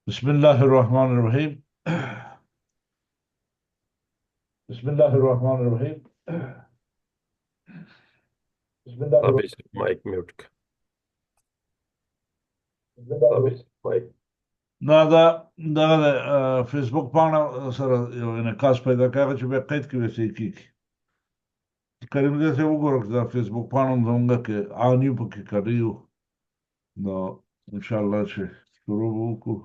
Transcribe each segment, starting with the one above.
بسم الله الرحمن الرحيم. بسم الله الرحمن الرحيم. بسم الله الرحمن अभी से mic mute कर। بسم الله अभी الرحمن से माइक। دا فیسبوک پاڼه سره یو انعکاس پیدا کړی چې به قید کې وسې کیږي. کریم دې ته وګوره چې دا فیسبوک پاڼه زمونږ کې آنیو پکې کړی یو نو ان شاء الله چې شروع وکړو.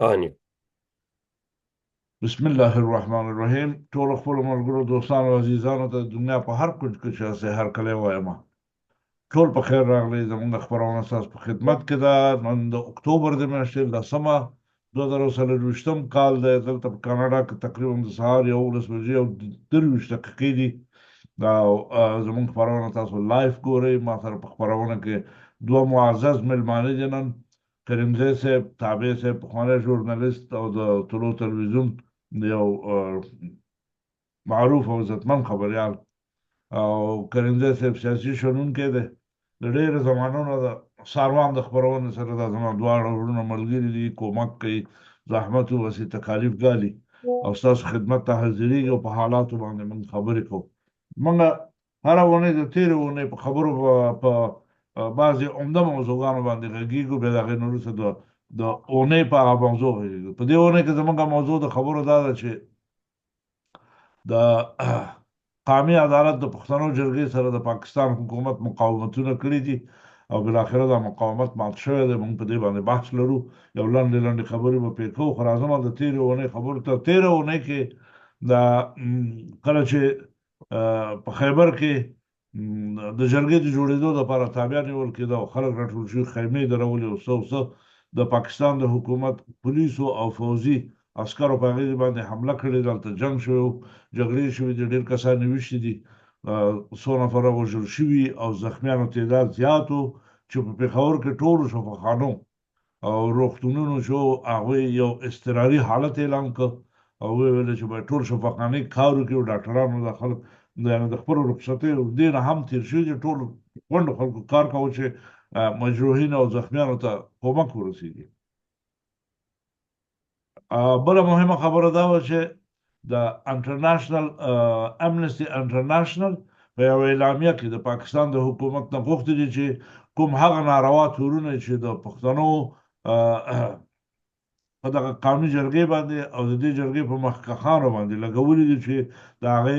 हाँ नहीं। بسم الله الرحمن الرحیم. ټول خپل ملګرو دوستانو عزیزانو ته د دنیا په هر کونج کې چې هسې هر کله وایم ټول په خیر راغلی. زمونږ خپرونه ستاسو په خدمت کې ده. نن د اکتوبر د میاشتې 10 2023 کال دی. دلته په کاناډا کې تقریبا د سهار 11 بجې او 23 دقیقې دي. او زمونږ خپرونه تاسو لایف ګورئ. ما سره په خپرونه کې دوه معزز ملمانه دي نن. کریمزی صاحب تابع صاحب پخوانی ژورنالیست او د طلوع تلویزیون یو معروف او عزتمن خبریال، او کریمزی صاحب سیاسي شنونکی دی. د ډېرو زمانو نه د ساروان د خپرونې سره دا زما دواړه وروڼه ملګري دي، کومک کوي، زحمت وباسي، تکالیف ګالي او ستاسو خدمت ته حاضرېږي او په حالاتو باندې موږ خبرې کوو. موږ هره اونۍ د تېرې اونۍ په خبرو په بعضې عمده موضوعګانو باندې غږېږو، بیا د هغې نه وروسته د اونۍ په هغه موضوع غږېږو. په دې اونۍ کې زموږ موضوع د خبرو دا ده چې د قامي عدالت د پښتنو جرګې سره د پاکستان حکومت مقاومتونه کړي دي او بالاخره دا مقاومت مات شوی دی. موږ په دې باندې بحث لرو. یو لنډې لنډې خبرې به پرې کوو. خو راځم د تېرې اونۍ خبرو ته. تېره اونۍ کې دا کله چې په خیبر کې د جرګې د جوړېدو لپاره تابع نیول کېده او خلک راټول شوي، خیمې درولې او څه د پاکستان د حکومت پولیسو او فوځي عسکرو په هغې باندې حمله کړې ده. هلته جنګ شوی و، جګړې شوې دي، ډېر کسان ویشتي دي، څو نفره وژل شوي او زخمیانو تعداد زیات و چې په پېښور کې ټولو شفاخانو او روغتونونو چې هغوی یو اضطراري حالت اعلان کړ او وویل چې باید ټول شفاخانې کار وکړي او ډاکټرانو د خلک د خپلو رخصتیو دې نه هم تېر شوي دي. ټولو کونډو خلکو کار کاوه چې مجروحینو او زخمیانو ته کومک ورسېږي. بله مهمه خبره دا وه چې د انټرنیشنل امنسټي انټرنیشنل په یو اعلامیه کې د پاکستان د حکومت نه غوښتي دي چې کوم هغه ناروا تورونه چې د پښتنو په دغه قانوني جرګې باندې او د دې جرګې په مخکښانو باندې لګولي دي، چې د هغې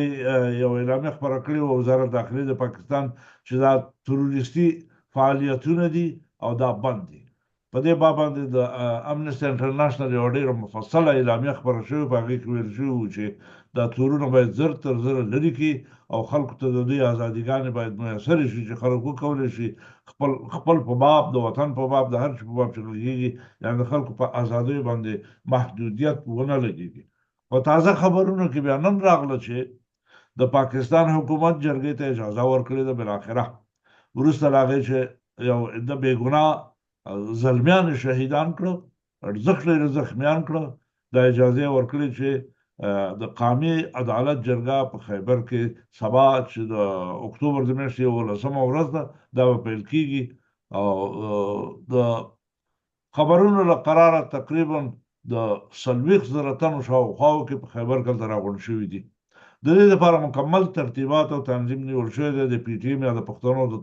یو اعلامیه خپره کړې وه وزارت داخلي د پاکستان، چې دا تروریستي فعالیتونه دي او دا بند دي. په دې باب باندې د امنسټي انټرنیشنل یوه ډېره مفصله اعلامیه خپره شوې. په هغې کې ویل شوي وو چې دا تورونه باید زر تر زره لرې کړي او خلکو ته د دوی ازادیګانې باید میسرې شي، چې خلک وکولی شي خپل په باب، د وطن په باب، د هر شي په باب چې غږېږي، یعنې د خلکو په ازادیو باندې محدودیت ونه لګېږي. په تازه خبرونو کې بیا نن راغله چې د پاکستان حکومت جرګې ته اجازه ورکړې ده بالاخره، وروسته له هغې چې یو عده بېګناه زلمیان شهیدان کړه، ارزښت لري زخمیان کړه، دا اجازه یې ورکړې چې د قامي عدالت جرګه په خیبر کې سبا چې د اکتوبر د میاشتې 11 ورځ ده دا به پیل کېږي. او د خبرونو له قراره تقریبا د 40,000 تنو شاوخواو کې په خیبر کې هلته راغونډ شوي دي. د دې لپاره مکمل ترتیبات او تنظیم نیول شوی دی د پی ټي ایم یا د پښتنو د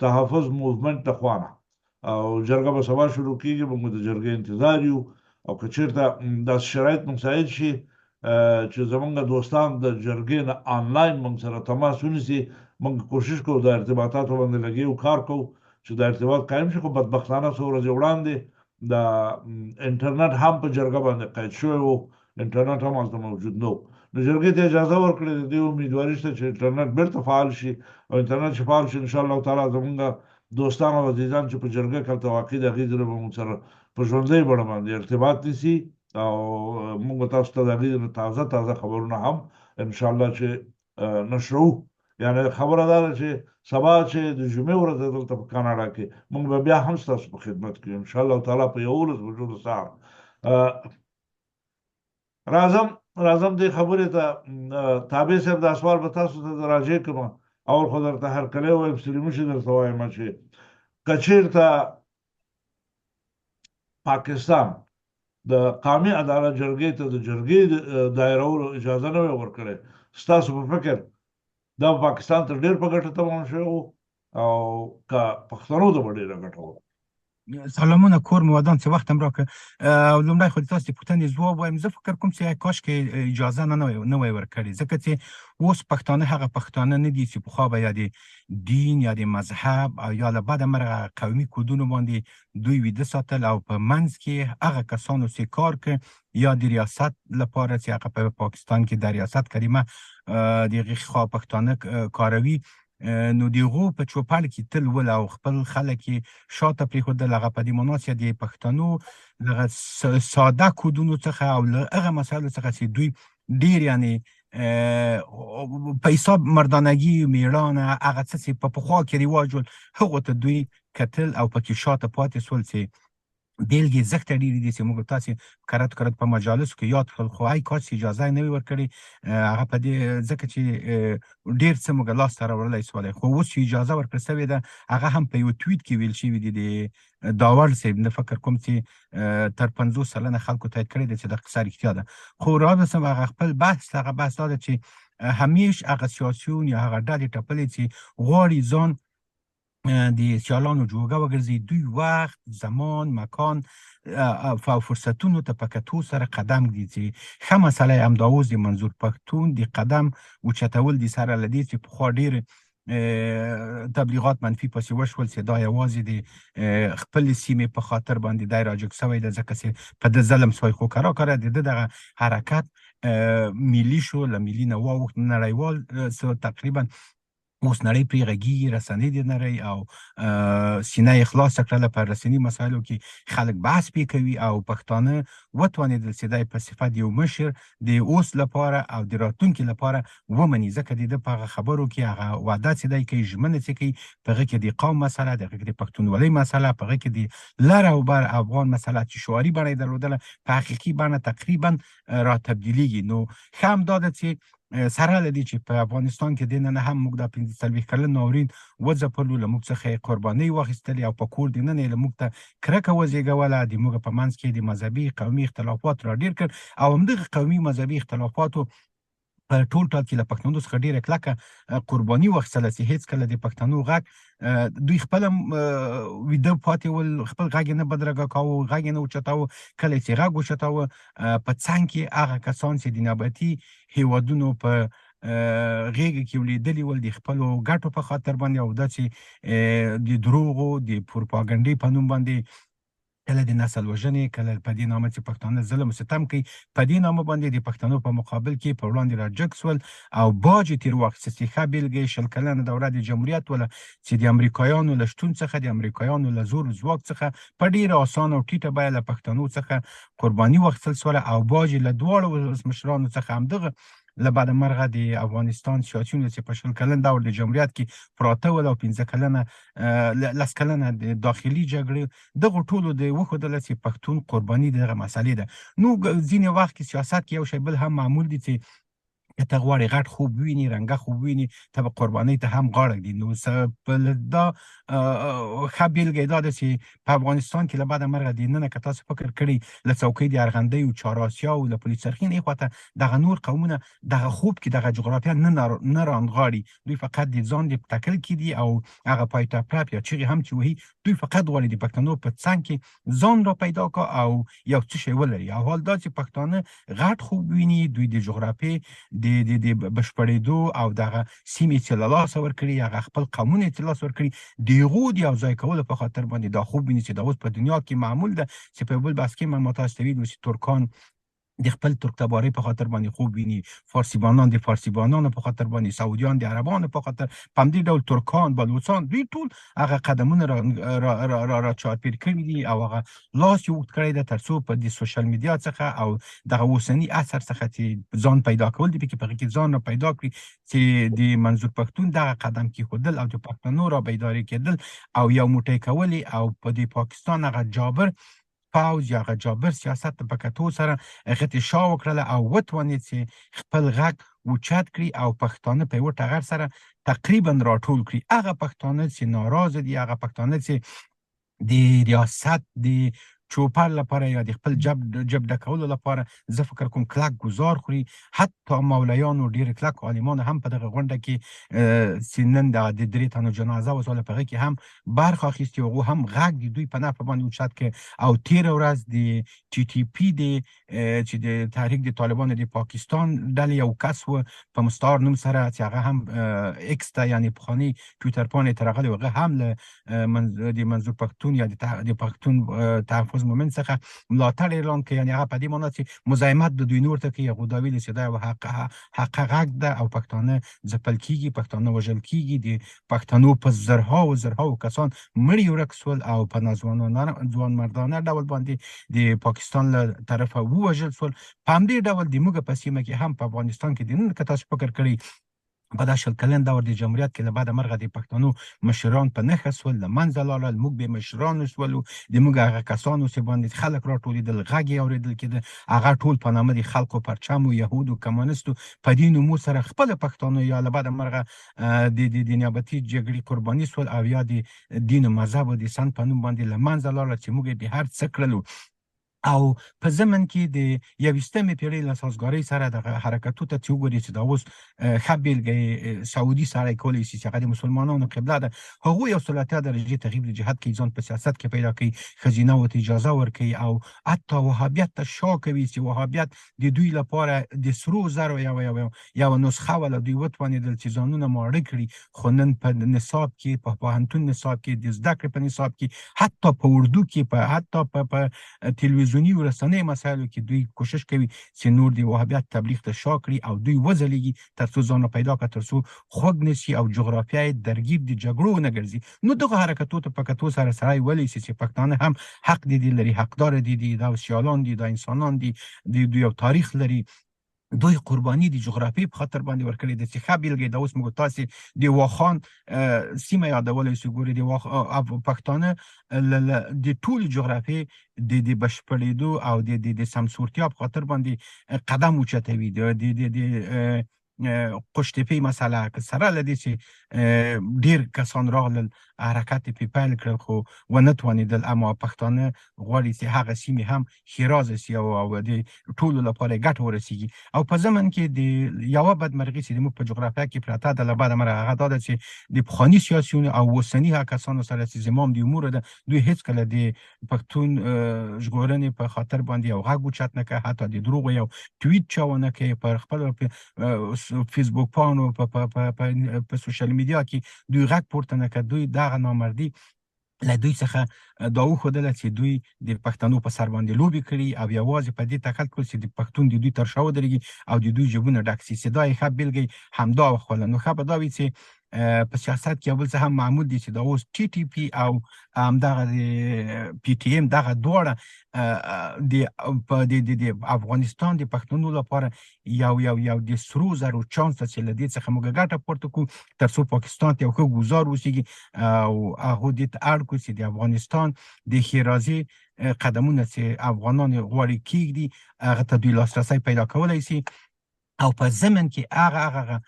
تحفظ موومنټ لخوا نه. او جرګه به سبا شروع کېږي. موږ د جرګې انتظار یو، او که چېرته داسې شرایط مساعد شي چې زمونږ دوستان د جرګې نه آنلاین موږ سره تماس ونیسي، موږ کوشش کوو د ارتباطاتو باندې لګیو کار کوو چې دا ارتباط قایم شي. خو بدبختانه څو ورځې وړاندې د انټرنیټ هم په جرګه باندې قید شوی و، انټرنیټ هم هلته موجود نه و. نو جرګې ته اجازه ورکړې ده. دې امیدواري شته چې انټرنیټ بیرته فعال شي، او انټرنیټ چې فعال شي انشاءالله تعالی زمونږ دوستان او عزیزان چې په جرګه کې هلته واقع دي هغوی سره به موږ سره په ژوندۍ بڼه باندې ارتباط نیسي، او موږ به تاسو ته د هغوی تازه تازه خبرونه هم انشاءالله چې نشروو. یعنې خبره دا ده چې سبا چې د جمعې ورځ ده دلته په کاناډا کې، موږ به بیا هم ستاسو په خدمت کې یو انشاءالله تعالی په 11 بجو د سهار. راځم دې خبرې ته. تابع صاحب دا سوال به تاسو ته راجع کړم. اول خو درته هرکلی وایم، ستړي مه شئ، درته وایم چې که چېرته پاکستان د قومي عدالت جرګې ته د جرګې دایرولو اجازه نه وي ورکړې، ستاسو په فکر دا پاکستان ته ډېر په ګټه تمام شوی و او که پښتنو ته به ډېره ګټه وه؟ سلامونه کور مو ودان، څه وخت هم راکړه. لومړی خو د تاسو د پوښتنې ځواب وایم. زه فکر کوم چې کاشکې اجازه نه وای ورکړې، ځکه چې اوس پښتانه هغه پښتانه نه دي چې پخوا به یا د دین یا د مذهب او یا له بده مرغه قومي کودونو باندې دوی ویده ساتل او په منځ کې هغه کسانو چې کار کوي یا د ریاست لپاره چې هغه په پاکستان کې د ریاست کریمه د هغې خوا پښتانه کاروي، نو د هغو په چوپړ کې تل ول او خپل خلک یې شاته پرېښودل. هغه په دې معنا چې د پښتنو دغه ساده کودونو څخه او له هغه مسایلو څخه چې دوی ډېر یعنې په حساب مردانګي میړانه هغه څه چې په پخوا کې رواج ول هغو ته دوی کتل او پکې شاته پاتې سول. چې بیلګې زښته ډېرې دي چې موږ تاسې کرت په مجالسو کې یاد کړل، خو ای کاش اجازه یې نه وي ورکړې. هغه په دې ځکه چې ډېر څه موږ لاسته راوړلی سولی، خو اوس چې اجازه ورکړل سوې ده هغه هم په یو تویټ کې ویل شوي دي د داور صاحب، نه فکر کوم چې تر 50 سلنه خلکو تایید کړی دی چې دا قصه رښتیا ده. خو راوسم هغه خپل بحث دا ده چې همیش هغه سیاسیون یا هغه ډلې ټپلې چې غواړي ځان د سیالانو جوګه وګرځي، دوی وخت، زمان، مکان او فرصتونو ته په کتو سره قدم ږدي. ښه مسله یې همدا اوس د منظور پښتون د قدم اوچتول دي سره له دې چې پخوا ډېر تبلیغات منفي پسې وشول چې دا یوازې د خپلې سیمې په خاطر باندې دی راجګ سوی ده، ځکه چې په ده ظلم سوی. خو کرا د ده دغه حرکت ملي شو، له ملي نه واوښت نړیوال تقریبا اوس نړۍ پرې غږیږي، رسنۍ د نړۍ او سینه یې خلاصه کړله په رسني مسایلو کې خلک بحث پرې کوي او پښتانه وتوانېدل چې دی په صفت یو مشر د اوس لپاره او د راتلونکي لپاره ومني، ځکه د ده په هغه خبرو کې هغه وعده چې دی کوي، ژمنه چې کوي، په هغې کې د قوم مسله، د هغې کې د پښتونولۍ مسله، په هغې کې د لر او بر افغان مسله چې شعاري بڼه یې درلودله په حقیقي بڼه تقریبا را تبدیلیږي. نو ښه همدا ده چې سره له دې چې په افغانستان کې دننه هم موږ دا 45 کلن ناورین وځپلو، له موږ څخه یې قربانۍ واخیستلې او په کور دننه یې له موږ ته کرکه وزېږوله، د موږ په منځ کې د مذهبي قومي اختلافات را ډېر کړ او همدغه قومي مذهبي اختلافاتو په ټول ټال کې له پښتنو څخه ډېره کلکه قرباني واخیستله چې هېڅکله د پښتنو غږ دوی خپله ویده پاتې ول، خپل غږ یې نه بدرګه کاوه، غږ یې نه اوچتاوه. کله چې غږ اوچتاوه په څنګ کې هغه کسان چې د نیابتي هېوادونو په غېږه کې ولیدلي ول د خپلو ګټو په خاطر باندې، او دا چې د دروغو د پروپاګنډې په نوم باندې کله د نسل وژنې، کله په دې نامه چې پښتانه ظلم و ستم کوي، په دې نامه باندې د پښتنو په مقابل کې په وړاندې راجګ سول او باج یې تېر واخیسته. چې ښه بېلګه یې 20 کلنه دوره د جمهوریت وله چې د امریکایانو له شتون څخه، د امریکایانو له زور ځواک څخه په ډېره اسانه او ټیټه بیه له پښتنو څخه قرباني واخیستل سوله او باج یې له دواړو ولسمشرانو څخه همدغه له بده مرغه د افغانستان سیاسیونو چې په 20 کلن دور د جمهوریت کې پراته ول او 15 کلنه 10 کلنه د داخلي جګړې، دغو ټولو د وښودله چې پښتون قرباني دغه مسلې ده. نو ځینې وخت کې سیاست کې یو شی بل هم معمول دي چې که ته غواړې غټ خوب وویني، رنګه خوب وویني، ته به قربانۍ ته هم غاړه ږدي. نو دا ښه بېلګه یې دا ده چې په افغانستان کې له بده مرغه دننه که تاسو فکر کړي له څوکۍ د ارغندیو، چهاراسیاو، له پل سرخین ایخوا ته دغه نور قومونه دغه خوب کې دغه جغرافیه نه رانغاړي. دوی فقط د ځان د تکل کې دي او هغه پایټه پرپ یا چغې هم چې وهي، دوی فقط غواړي د پښتنو په څنګ کې ځان را پیدا کا او یو څه شی ولري. او حال دا چې پښتانه غټ خوب ویني، دوی د جغرافیې د بشپړېدو او دغه سیمې چې له لاسه ورکړي، هغه خپل قومونه چې له لاسه ورکړي، د هغو د یوځای کولو په خاطر باندې دا خوب ویني چې دا اوس په دنیا کې معمول ده. چې په یو بل بحث کې ما تاسو ته ویلي چې ترکان د خپل ترکتبارۍ په خاطر باندې خوب ویني، فارسیبانان د فارسیبانانو په خاطر باندې، سعودیان د عربانو په خاطر، په همدې ډول ترکان، بلوچان، دوی ټول هغه قدمونه را چارپیر کړي دي او هغه لاس یې اوږد کړی ده تر څو په د سوشل میډیا څخه او دغه اوسني عصر څخه چې ځان پیدا کول دي، په هغې کې ځان را پیدا کړي چې د منظور پښتون دغه قدم کېښودل او د پښتنو را بیداري کېدل او یو موټی کول او په د پاکستان هغه جابر پوځ یا هغه جابر سیاست په کتو سره هغې ته شا وکړله او وتوانېد چې خپل غږ اوچت کړي او پښتانه په یو ټغر سره تقریبا راټول کړي. هغه پښتانه چې ناراضه دي، هغه پښتانه چې د ریاست د چوپر لپاره یا د خپل جب ډکولو لپاره زه فکر کوم کلک ګزار خوري. حتی مولیانو ډېر کلک عالمانو هم په دغه غونډه کې چې نن د 3 تنو جنازه وسوله په هغه کې هم برخه اخیستې، هغو هم غږ د دوی په نفع باندې اوچت کړ. او تېره ورځ د ټي ټي پي چې د تحریک د طالبانو د پاکستان ډلې یو کس و په مستعار نوم سره چې هغه هم ایکس ته یعنې پخواني ټویټر پاڼې ته راغلی، هغه هم له د منظور پښتون یا د پښتون تحفظ مومن څخه ملاتړ اعلان کړ. یعنې هغه په دې معنا چې مزاحمت د دوی نور ته کوي. هغو دا ویلي چې دا یو حق غږ ده او پښتانه ځپل کېږي، پښتانه وژل کېږي، د پښتنو په زرهاو زرهاو کسان مړي ورک سول او په ځوانمردانه ډول باندې د پاکستان له طرفه ووژل سول. په همدې ډول د موږ په سیمه کې هم په افغانستان کې د نن که تاسو فکر کړئ په دا 20 کلن دور د جمهوریت کې له بعده مرغه د پښتنو مشران په نښه سول، له منځه لاړل، موږ بې مشرانو سولو. د موږ هغه کسانو چې باندې خلک راټولېدل، غږ یې اورېدل کېده، هغه ټول په نامه د خلقو پرچمو، یهودو، کمونیستو په دې نومو سره خپله پښتانه یا له بعده مرغه د نیابتي جګړې قرباني سول او یا د دین و مذهب او د سن په نوم باندې له منځه لاړل چې موږ یې د هر څه کړلو. او په ضمن کې د 21مې پېړۍ له سازګارۍ سره دغه حرکتو ته چې وګورئ چې دا اوس ښه بېلګه یې سعودي سړی کولی شي چې هغه د مسلمانانو قبله ده. هغوی 180 درجې تغییر د جهاد کوي، ځان په سیاست کې پیدا کوي، ښځینه ورته اجازه ورکوي او حتی وهابیت ته شا کوي چې وهابیت د دوی لپاره د سرو زرو یو نسخه وله. دوی وتوانېدل چې ځانونه ماړه کړي، خو نن په نصاب کې، په پوهنتون نصاب کې، د زده کړې په نصاب کې، حتی په اردو کې، حتی په تلویزیوني ورسنۍ مسایلو کې دوی کوشش کوي چې نور د وهابیت تبلیغ ته شا کړي او دوی وځلیږي تر څو ځان پیدا کړي، تر څو خوږ نه شي او جغرافیه یې درګیر د جګړو ونه ګرځي. نو دغه حرکتو ته په کتو سره سړی ویلی شي چې پښتانه هم حق دي لري، حقداره دي، دا سیالان دي، دا انسانان دي، دوی یو تاریخ لري، دوی قرباني د جغرافیې په خاطر باندې ورکړې ده. چې ښه بېلګه دا اوس موږ تاسې د واخان سیمه یادولی شو. ګورې د پښتانه د ټولې جغرافیې د بشپړېدو او د سمسورتیا په خاطر باندې قدم اوچتوي. د قوشتېپې مسله که سره له دې چې ډېر کسان راغلل حرکت یې پیل کړل خو ونه توانېدل، اما پښتانه غواړي چې هغه سیمې هم ښېرازه شي او د ټولو لپاره یې ګټه ورسېږي. او په ضمن کې د یوه بدمرغي چې زموږ په جغرافیه کې پرته ده له بعده مرغه هغه دا ده چې د پخواني سیاسیونو او اوسني هغه کسانو سره چې زمام د امورو ده، دوی هېڅکله د پښتون ژغورنې په خاطر باندې یو غږ اوچت نه کړه، حتی د دروغو یو ټویټ چا ونه کړی. پر خپل فیسبوک پاڼو په سوشل میډیا کې دوی غږ پورته نه کړ. دوی دغه نامردي له دوی څخه دا وښودله چې دوی د پښتنو په سر باندې لوبې کړي او یوازې په دې تکل کړل چې د پښتون د دوی تر شا ودرېږي او د دوی جېبونه ډک شي. چې دا یې ښه بېلګه همدا وښوله. نو ښه به دا وي چې په سیاست کې یو بل څه هم معمول دي چې دا اوس ټي ټي پي او همدغه د پي ټي ایم دغه دواړه د افغانستان د پښتنو لپاره یو د سرو زرو چانس ده چې له دې څخه موږ ګټه پورته کړو تر څو پاکستان ته یو ښه ګزار وشیږي او هغو دې ته اړ کړو چې د افغانستان د ښېرازۍ قدمونه چې افغانان غواړي کېږدي هغه ته دوی لاسرسی پیدا کولی شي. او په ضمن کې هغه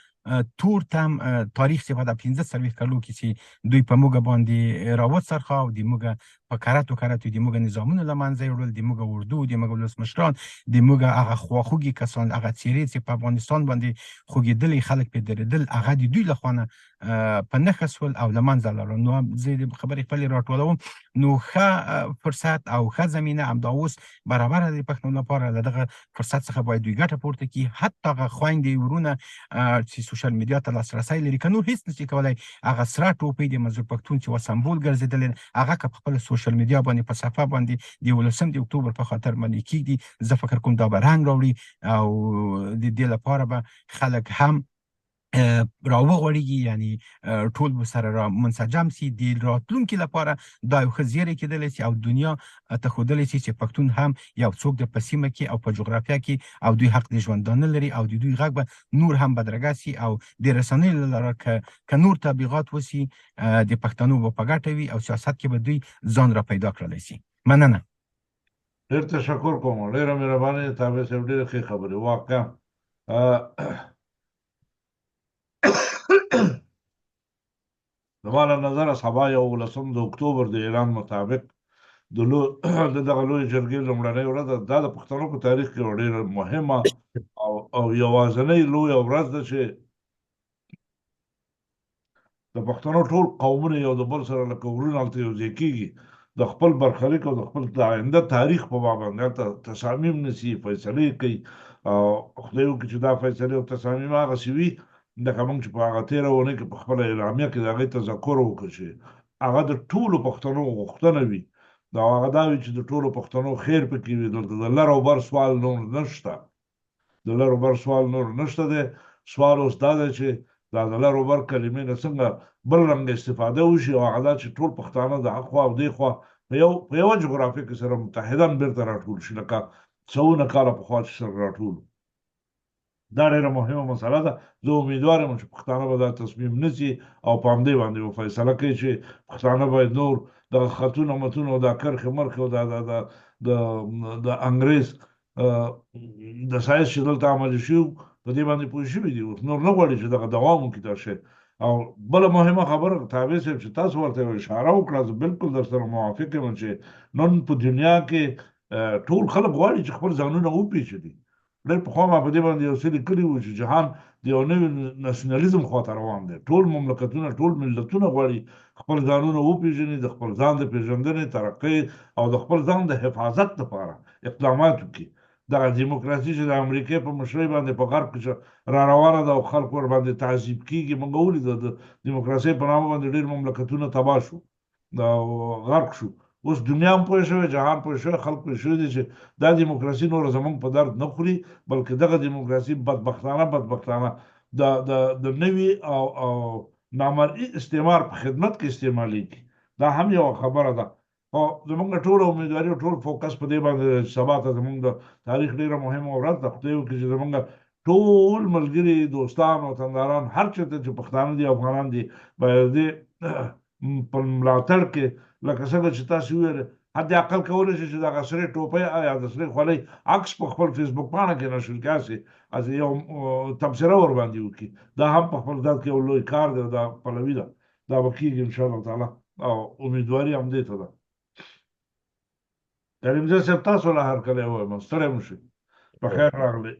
تور تم تاریخ چې په دا 15 کلو کې چې دوی په موږ باندې راوڅرخه او د موږ په کراتو د موږ نظامونه له منځه یوړل، د موږ اردو، د موږ ولسمشران، د موږ هغه خواخوږي کسان، هغه څېرې چې په افغانستان باندې خوږېدلې خلک پرې درېدل، هغه د دوی له خوا نه په نښه سول او له منځه لاړل. نو زه د خبرې خپلې راټولوم. نو ښه فرصت او ښه زمینه همدا اوس برابره د پښتنو لپاره. له دغه فرصت څخه باید دوی ګټه پورته کړي. حتی هغه خویندې ورونه چې سوشل میډیا ته لاسرسی لري، که نور هېڅ نشي کولی، هغه سره ټوپۍ د منظور پښتون چې سمبول ګرځېدلی هغه که په خپله سوشل میډیا باندې په صفحه باندې د 18 د اکتوبر په خاطر باندې کېږدي، زه فکر کوم دا به رنګ راوړي او د دې لپاره به خلک هم راوغوړېږي، یعنې ټول به سره را منسجم سي. د راتلونکي لپاره دا یو ښه زیری کېدلی سي او دنیا ته ښودلی سي چې پښتون هم یو څوک د په سیمه کې او په جغرافیه کې او دوی حق د ژوندانه لري او د دوی غږ به نور هم بدرګه سي او د رسنیو له لارې که نور تبلیغات وسي د پښتنو به په ګټه وي او سیاست کې به دوی ځان را پیدا کړلی سي. مننه. ډېر تشکر کوم. ډېره مهرباني تابع صاحب، ډېرې ښې خبرې. واقعا زما له نظره سبا 11 د اکتوبر د اعلان مطابق د دغه لوی جرګې لومړنۍ ورځ ده. دا د پښتنو په تاریخ کې یوه ډېره مهمه او یوازینۍ لویه ورځ ده چې د پښتنو ټول قومونه یو د بل سره لکه ورونه هلته یوځای کېږي، د خپل برخلیک او د خپل د آینده تاریخ په باب باندې هلته تصامیم نیسي، فیصلې کوي. او خدای وکړي چې دا فیصلې او تصامیم هغسې وي لکه موږ چې په هغه تېره اونۍ کې په خپله اعلامیه کې د هغې تذکر وکړو چې هغه د ټولو پښتنو غوښتنه وي. دا هغه دا وي چې د ټولو پښتنو خیر پکې وي. دلته د لر او بر سوال نور نشته. د لر او بر سوال نور نشته دی. سوال اوس دا دی چې دا د لر او بر کلمې نه څنګه بل رنګ استفاده وشي، او هغه دا چې ټول پښتانه د هخوا او دې خوا په یوه جغرافیه کې سره متحدن بېرته راټول شي لکه سلونه کاله پخوا چې سره راټول. دا ډېره مهمه مسله ده. زه امیدوار یم چې پښتانه به دا تصمیم نیسي او په همدې باندې به فیصله کوي چې پښتانه باید نور دغه خطونه متونه او دا کرښې مرخې او د انګریز د سایز چې دلته عملي شوي په دې باندې پوه شوي دي. اوس نور نه غواړي چې دغه دوام وکړي دا شی. او بله مهمه خبره تابع صاحب چې تاسو ورته یوه اشاره وکړه، زه بالکل در سره موافق یم چې نن په دنیا کې ټول خلک غواړي چې خپل ځانونه وپېژني. ډېر پخوا ما په دې باندې یو څه لیکلي وو چې جهان د یو نوي ناسیونالیزم خواته روان دی. ټول مملکتونه ټول ملتونه غواړي خپل ځانونه وپېژني، د خپل ځان د پېژندنې، ترقۍ او د خپل ځان د حفاظت لپاره اقدامات وکړي. دغه دیموکراسي چې د امریکې په مشرۍ باندې په غرب کې را روانه ده او خلک ورباندې تعذیب کېږي، موږ ولیده د دیموکراسۍ په نامه باندې ډېر مملکتونه تباه شو او غرق شو. اوس دنیا هم پوه شوې، جهان پوه شوی، خلک پوه شوي دي چې دا دیموکراسي نور زموږ په درد نه خوري، بلکې دغه دیموکراسي بدبختانه د نوي او نامرئي استعمار په خدمت کې استعمالیږي. دا هم یوه خبره ده. او زموږ ټول امیدواري او ټول فوکس په دې باندې دی چې سبا ته زموږ د تاریخ ډېره مهمه ورځ ده. خدای وکړي چې زموږ ټول ملګري، دوستان، وطنداران، هر چېرته چې پښتانه دي، افغانان دي، باید دې په ملاتړ کې لکه څنګه چې تاسو وویل حد اقل کولی شي چې دغه سرې ټوپۍ یا د سرې خولۍ عکس په خپل فیسبوک پاڼه کې نشر کړي، از یو تبصره ورباندې وکړي. دا هم په خپل ذات کې یو لوی کار دی، دا پلوي ده. دا به کېږي انشاءالله تعالی او امیدواري همدې ته ده. کریمزی صاحب تاسو له هرکلی ووایم، ستړی مه شئ، په خیر راغلی.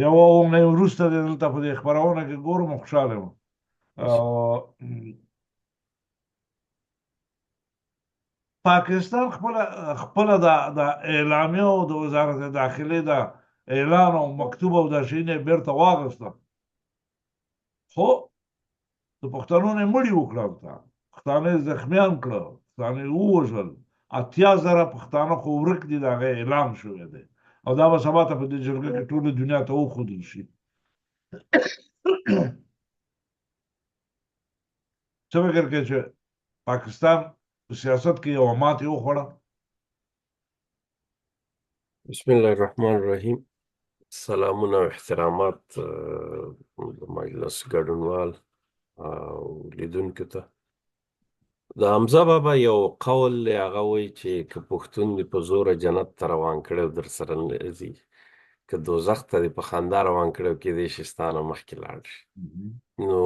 یوه اونۍ وروسته دی دلته په دې خپرونه کې ګورم، خوشحاله یم. پاکستان خپله د اعلامیه او د وزارت داخلې د اعلان او مکتوب او دا شیونه یې بېرته واخیسته، خو د پښتنو نه یې مړي وکړه، هلته پښتانه یې زخمیان کړه، پښتانه یې ووژل. 80,000 پښتانه خو ورک دي، د هغه اعلان شوی دی او دا به سبا ته په دې جرګه کې ټولې دنیا ته وښودل شي. څه فکر کوې چې پاکستان په سیاست کې یوه ماتې وخوړه؟ بسم الله الرحمن الرحیم. سلامونه او احترامات د مجلس ګډونوال او لیدونکو ته. د حمزه بابا یو قول دی، هغه وایي چې که پښتون دې په زوره جنت ته روان کړی او در سره نه ځي، که دوزخ ته دې په خندا روان کړی او کېدای شي ستا نه مخکې لاړ شي. نو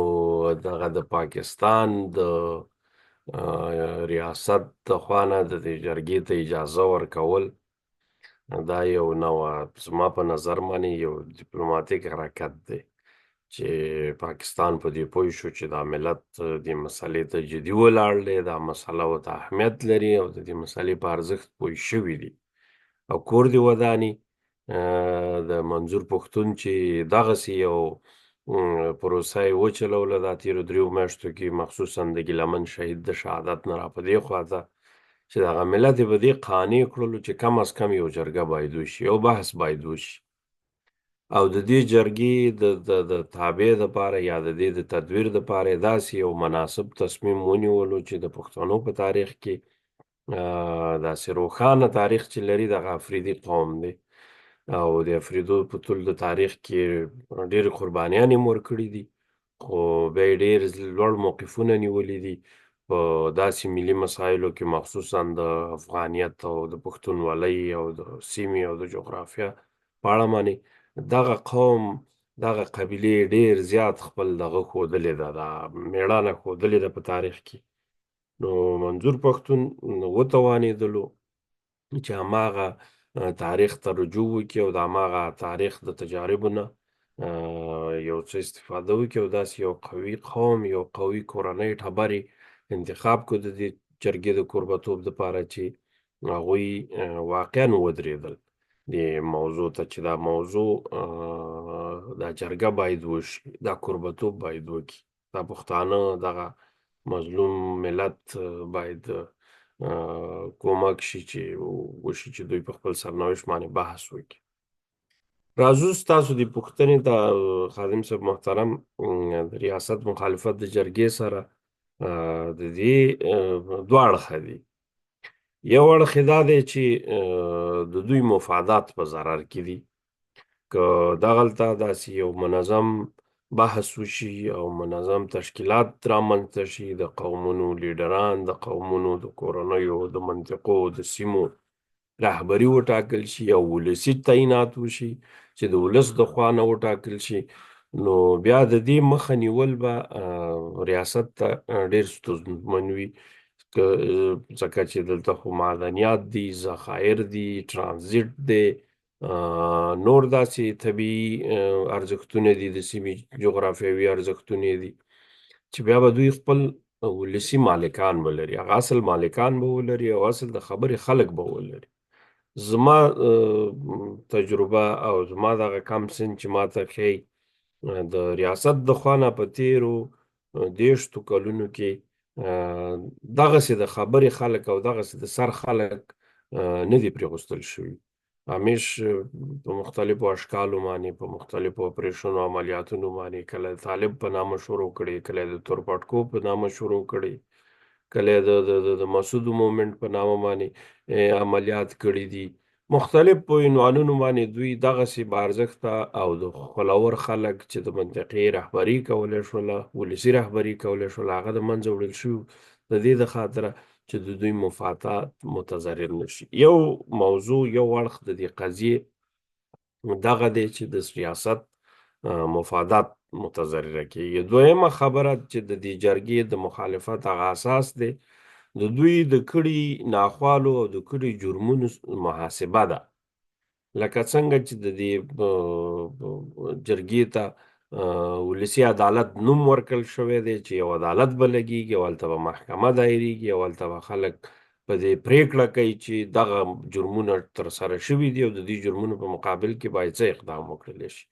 دغه د پاکستان د ریاست د خوا نه د دې جرګې ته اجازه ورکول، دا یو نوع زما په نظر باندې یو ډیپلوماتیک حرکت دی چې پاکستان په دې پوه شو چې دا ملت دې مسلې ته جدي ولاړ دی، دا مسله ورته اهمیت لري او د دې مسلې په ارزښت پوه شوي دي او کور دې وداني. د منظور پښتون چې دغسې یو پروسه یې وچلوله دا تېرو 3 میاشتو کې، مخصوصا د ګیلمن شهید د شهادت نه را په دې خوا ته چې دغه ملت یې په دې قانع کړلو چې کم از کم یو جرګه باید وشي، یو بحث باید وشي او د دې جرګې د تابع دپاره یا د دې د تدویر دپاره یې داسې یو مناسب تصمیم ونیولو چې د پښتنو په تاریخ کې داسې روښانه تاریخ چې لري دغه افریدي قوم دی او د افریدو په ټول د تاریخ کې ډېرې قربانیانې یې ورکړي دي، خو بیا یې ډېر لوړ موقفونه نیولي دي په داسې ملي مسایلو کې، مخصوصا د افغانیت او د پښتونولۍ او د سیمې او د جغرافیه په اړه باندې. دغه قوم دغه قبیلې ډېر زیات خپل دغه ښودلې ده، دا مېړانه ښودلې ده په تاریخ کې. نو منظور پښتون وتوانېدلو چې هماغه تاریخ ته رجوع وکړي او د هماغه تاریخ د تجاربو نه یو څه استفاده وکړي او داسې یو قوي قوم، یو قوي کورنۍ ټبرې انتخاب کړو د دې جرګې د کوربهتوب دپاره چې هغوی واقعا ودرېدل دې موضوع ته چې دا موضوع دا جرګه باید وشي، دا کوربهتوب باید وکړي، دا پښتانه دغه مظلوم ملت باید کومک شي چې وشي چې دوی په خپل سرنوشت باندې بحث وکړي. راځو ستاسو د پوښتنې ته خادم صاحب محترم، د ریاست مخالفت د جرګې سره د دې دوه اړخه دي. یو اړخ یې دا دی چې د دوی مفادات په ضرر کې دي. که دغلته داسې یو منظم بحث وشي او منظم تشکیلات رامنځته شي، د قومونو لیډران، د قومونو د کورنیو، د منطقو، د سیمو رهبري وټاکل شي او ولسي تعینات وشي چې د ولس د خوا نه وټاکل شي، نو بیا د دې مخه نیول به ریاست ته ډېر ستونزمن وي، ځکه چې دلته خو معدنیات دي، ذخایر دي، ترانزیت دی، نور داسې طبیعي ارزښتونه دي، د سیمې جغرافیوي ارزښتونه دي چې بیا به دوی خپل ولسي مالکان ولري، هغه اصل مالکان به ولري او اصل د خبرې خلک به ولري. زما تجربه او زما دغه کم سن چې ما ته ښیي د ریاست د خوا نه په تېرو دېرشو کلونو کې دغسې د خبرې خلک او دغسې د سر خلک نه دي پرېغوستل شوي. همیش په مختلفو اشکالو باندې، په مختلفو اپریشنو عملیاتونو باندې، کله د طالب په نامه شروع کړي، کله د تورپاټکو په نامه شروع کړي، کله د مسعود مومنټ په نامه باندې عملیات کړي دي. مختلف په عنوانونو باندې دوی دغسې با ارزښته او د خولور خلک چې د منطقې رهبري کولی شوله، ولسي رهبري کولی شوله، هغه د منځه وړل شوي د دې د خاطره چې د دوی مفادات متضرر نشي. یو موضوع، یو اړخ د دې قضیې دغه دی چې د ریاست مفادات متضرره کیږي. دویمه خبره چې د دې جرګې د مخالفت هغه اساس دی د دوی د کړي ناخوالو او د کړي جرمونو محاسبه ده. لکه څنګه چې د دې جرګې ته ولسي عدالت نوم ورکړل شوی دی چې یو عدالت به لګیږي او هلته به محکمه دایریږي او هلته به خلک په دې پریکړه کوي چې دغه جرمونه ترسره شوي دي او د دې جرمونو په مقابل کې باید څه اقدام وکړلی شي.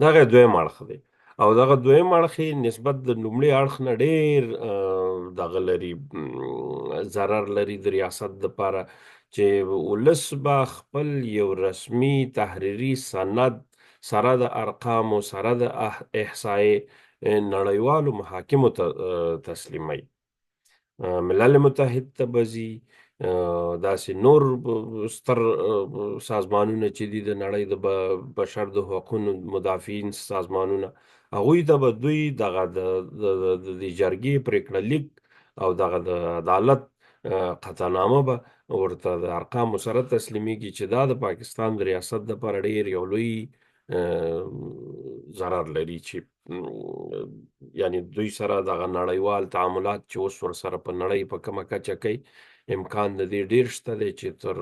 دغه دویم اړخ دی او دغه دویم اړخ نسبت د لومړي اړخ نه ډېر دغه لري، ضرر لري د ریاست دپاره چې ولس به خپل یو رسمي تحریري سند سره د ارقامو، سره د احصایې نړیوالو محاکمو ته تسلیموي، ملل متحد ته به ځي، داسې نور ستر سازمانونه چې دي د نړۍ د بشر د حقونو مدافعین سازمانونه، هغوی ته به دوی دغه د جرګې پرېکړه لیک او دغه د عدالت قطعنامه به ورته د ارقامو سره تسلیمیږي چې دا د پاکستان د ریاست دپاره ډېر یو لوی ضرر لري چې یعنی دوی سره دغه نړیوال تعاملات چې اوس ورسره په نړۍ په کومه کچه کوي، امکان د دې ډېر شته دی چې تر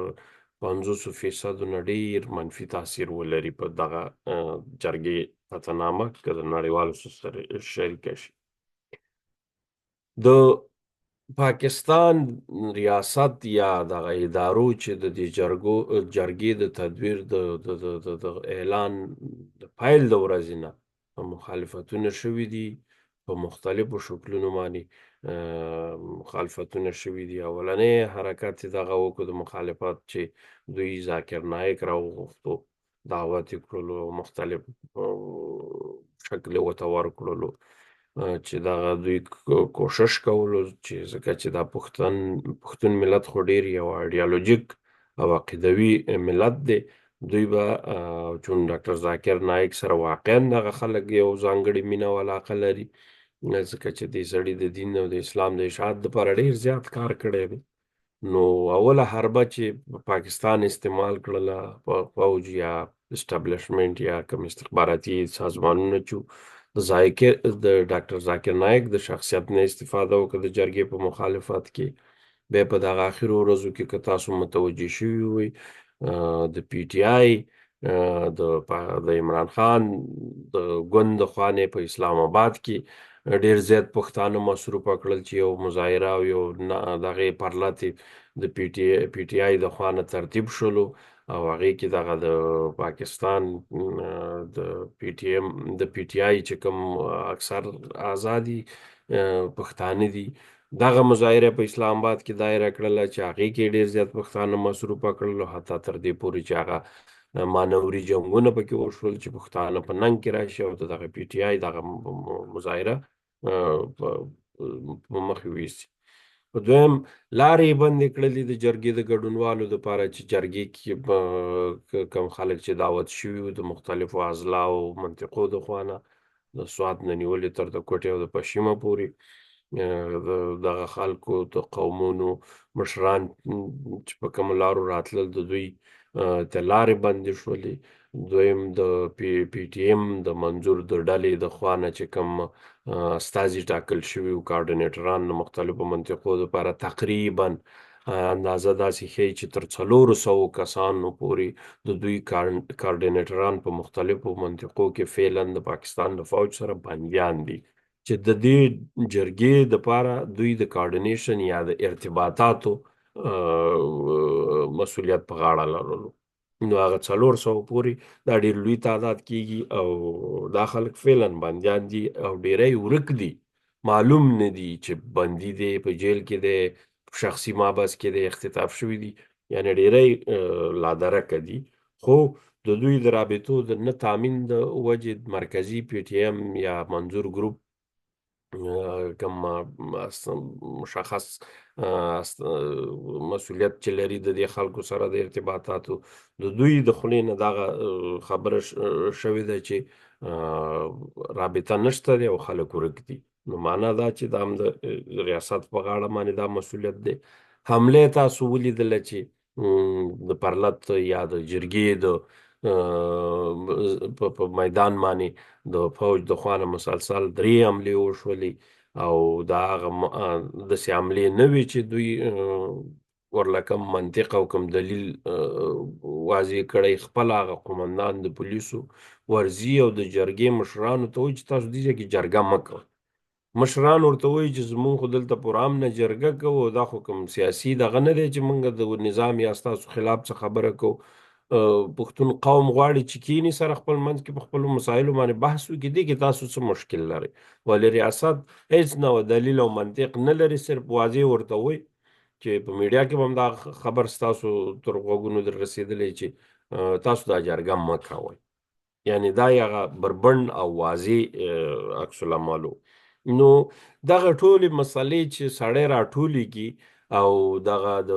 50% نه ډېر منفي تاثیر ولري په دغه جرګې قطعنامه که د نړیوالو سره شریکه شي. د پاکستان ریاست یا دغه ادارو چې د دې جرګې د تدویر د اعلان د پیل د ورځې نه مخالفتونه شوي دي، په مختلفو شکلونو باندې مخالفتونه شوي دي. اولنی حرکت یې دغه وکړو د مخالفت چې دوی ذاکر نایک راوغوښتو، دعوت یې کړلو، مختلف شکل یې ورته ورکړلو چې دغه دوی کوشش کولو چې ځکه چې دا پښتون ملت خو ډېر یو ایډیالوژیک او عقیدوي ملت دی، دوی به چون ډاکټر ذاکر نایک سره واقعا دغه خلک یو ځانګړې مینه او علاقه لري، ځکه چې دې سړي د دین او د اسلام د اشاعت دپاره ډېر زیات کار کړی دی. نو اوله حربه چې پاکستان استعمال کړله په فوج یا اسټابلیشمنټ یا کوم استخباراتي سازمانونه چې د ډاکټر ذاکر نایک د شخصیت نه استفاده وکړه د جرګې په مخالفت کې. بیا په دغه اخرو ورځو کې که تاسو متوجه شوي وئ د پی ټی آی د عمران خان د ګوند د خوا په اسلام آباد کې ډیر زیات پښتانه مصروفه کړل چې یو مظاهره او یو دغه پرلاتې د پی ټی آی د خوا نه ترتیب شولو او هغې کې دغه د پاکستان د پی ټی آی چې کوم اکثر آزادي پښتانه دي دغه مظاهره په اسلام آباد کې دایره کړله چې هغې کې ډېر زیات پښتانه مصروفه کړل حتی تر دې پورې چې هغه مانوري جنګونه پکې وشول چې پښتانه په ننګ کې راشي او دغه پی ټی آی دغه مظاهره په مخ ویسي. په دویم لارې یې بندې کړلې د جرګې د ګډونوالو دپاره چې جرګې کې کم خلک چې دعوت شوي وو د مختلفو اضلاعو منطقو د خوا نه د سوات نه نیولې تر د کوټې او د پشیمه پورې دغه خلکو د قومونو مشران چې په کومو لارو راتلل د دوی ته لارې بندې شولې. دویم د پی ټي ایم د منظور د ډلې د خوا نه چې کوم استازي ټاکل شوي وو کارډینیټران د مختلفو منطقو دپاره تقریبا اندازه داسې ښیي چې تر 400 کسانو پورې د دوی کارډینیټران په مختلفو منطقو کې فعلا د پاکستان د فوج سره بندیان دي چې د دې جرګې دپاره دوی د کارډینیشن یا د ارتباطاتو مسؤلیت په غاړه لرلو. نو هغه 400 پورې دا ډېر لوی تعداد کیږي او دا خلک فعلا بندیان دي او ډېری ورک دي معلوم نه دي چې بندي دی په جیل کې دی شخصي محبس کې دی اختطاف شوي دي یعنی ډېری لادرکه دي خو د دوی د رابطو د نه تامین د وجې مرکزي پی ټي ایم یا منظور ګروپ کوم مشخص مسؤلیت چې لري د دې خلکو سره د ارتباطاتو د دوی د خولې نه دغه خبره شوې ده چې رابطه نشته دی او خلک ورک دي. نو معنا دا چې دا هم د ریاست په غاړه باندې دا مسؤلیت دی. حمله تاسو ولیدله چې د پرلت یا د جرګې د په میدان باندې د فوج د خوا نه مسلسل 3 حملې وشولې او دا هغه داسې حملې نه وې چې دوی ورله کوم منطق او کوم دلیل واضح کړی خپل هغه قومندان د پولیسو ورځي او د جرګې مشرانو ته وایي چې تاسو دې ځای کې جرګه مه کوئ. مشران ورته وایي چې زمونږ خو دلته پرام نه جرګه کوو دا خو کوم سیاسي دغه نه دی چې موږ د نظام یا ستاسو خلاف څه خبره کوو. پښتون قوم غواړي چې کینی سره خپل منځ کې په خپلو مسایلو باندې بحث وکړي دې کې تاسو څه مشکل لرئ ولې ریاست هیڅ نوع دلیل او منطق نه لري صرف واضح ورته وایي چې په میډیا کې به هم دا خبر ستاسو تر غوږونو در رسېدلی چې تاسو دا جرګه مه کوئ یعنی دا هغه بربند او واضح عکس العمل و. نو دغه ټولې مسلې چې سړی راټولېږي او دغه د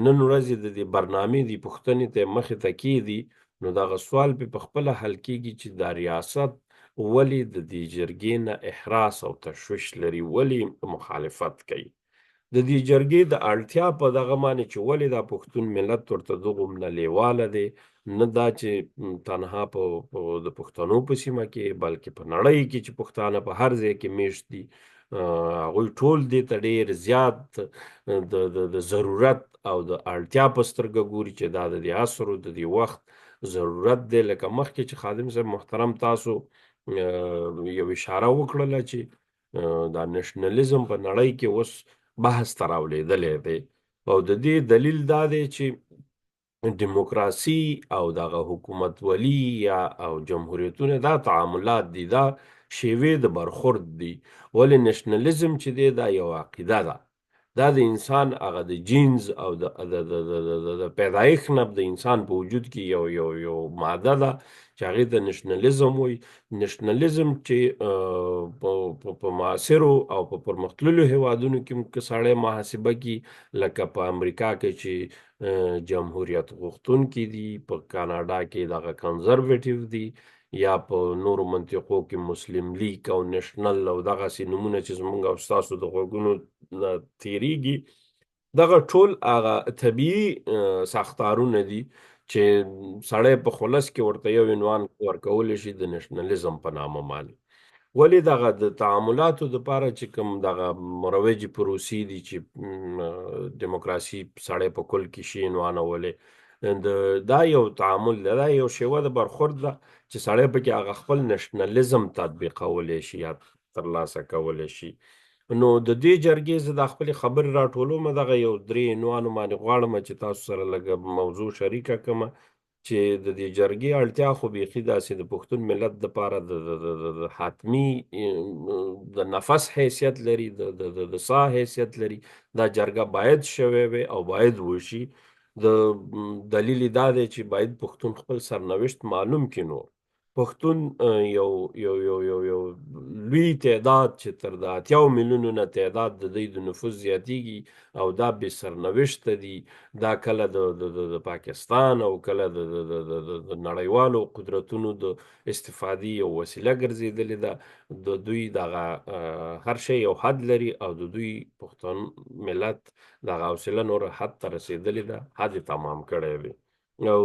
نن ورځې د دې برنامې د پوښتنې ته مخې ته کېږدي نو دغه سوال په خپله حل کېږي چې دا ریاست ولې د دې جرګې نه احراس او تشویش لري ولې مخالفت کوي د دې جرګې د اړتیا په دغه باندې چې ولې دا پښتون ملت ورته دومره لیواله دی نه دا چې تنها د پښتنو په سیمه کې بلکې په نړۍ کې چې پښتانه په هر ځای کې میشت دي هغوی ټول دې ته ډېر زیات د ضرورت او د اړتیا په سترګه ګوري چې دا د دې عصر د دې وخت ضرورت دی لکه مخکې چې خادم صاحب محترم تاسو یو اشاره وکړله چې دا نشنلیزم په نړۍ کې اوس بحث ته راولیدلی دی او د دې دلیل دا دی چې دیموکراسي او دغه حکومتولي یا او جمهوریتونه دا تعاملات دي دا شیوې د برخورد دي ولې نشنلیزم چې دی دا یو عقیده ده دا د انسان هغه د جینز او د پیدایښت نه د انسان په وجود کې یو ماده ده چې هغې ته نشنلیزم وایي. نشنلیزم چې په معاصرو او په پرمختللو هیوادونو کې که سړی محاسبه کړي لکه په امریکا کې چې جمهوریت غوښتونکي دي په کاناډا کې دغه کنزرویټیو دي یا په نورو منطقو کې مسلم لیگ او نشنل او دغسې نومونه چې زموږ او ستاسو د غوږونو تیریږي دغه ټول هغه طبیعي ساختارونه دي چې سړی په خلص کې ورته یو عنوان ورکولی شي د نېشنلزم په نامه باندې. ولې دغه د تعاملاتو دپاره چې کوم دغه مروجې پروسې دي چې دیموکراسي سړی په کل کې شي عنوانولی، دا یو تعامل دی، دا یو شیوه د برخورد ده چې سړی پکې هغه خپل نېشنلزم تطبیقولی شي یا ترلاسه کولی شي. نو د دې جرګې زه دا خپلې خبرې راټولومه، دغه یو 3 عنوانو باندې غواړمه چې تاسو سره لږه موضوع شریکه کړمه چې د دې جرګې اړتیا خو بیخي داسې د پښتون ملت دپاره د حتمي د نفس حیثیت لري، د ساه حیثیت لري. دا جرګه باید شوی وی او باید وشي. د دلیل یې دا دی چې باید پښتون خپل سرنوشت معلوم کړي. نو پښتون یو لوی تعداد چې تر د 80 میلیونو نه تعداد د دوی د نفوس زیاتیږي او دا بې سرنوشته دي. دا کله د پاکستان او کله د نړیوالو قدرتونو د استفادې یو وسیله ګرځېدلې ده. د دوی دغه هر شی یو حد لري او د دوی پښتون ملت دغه حوصله نور حد ته رسېدلې ده، حد یې تمام کړی دی. او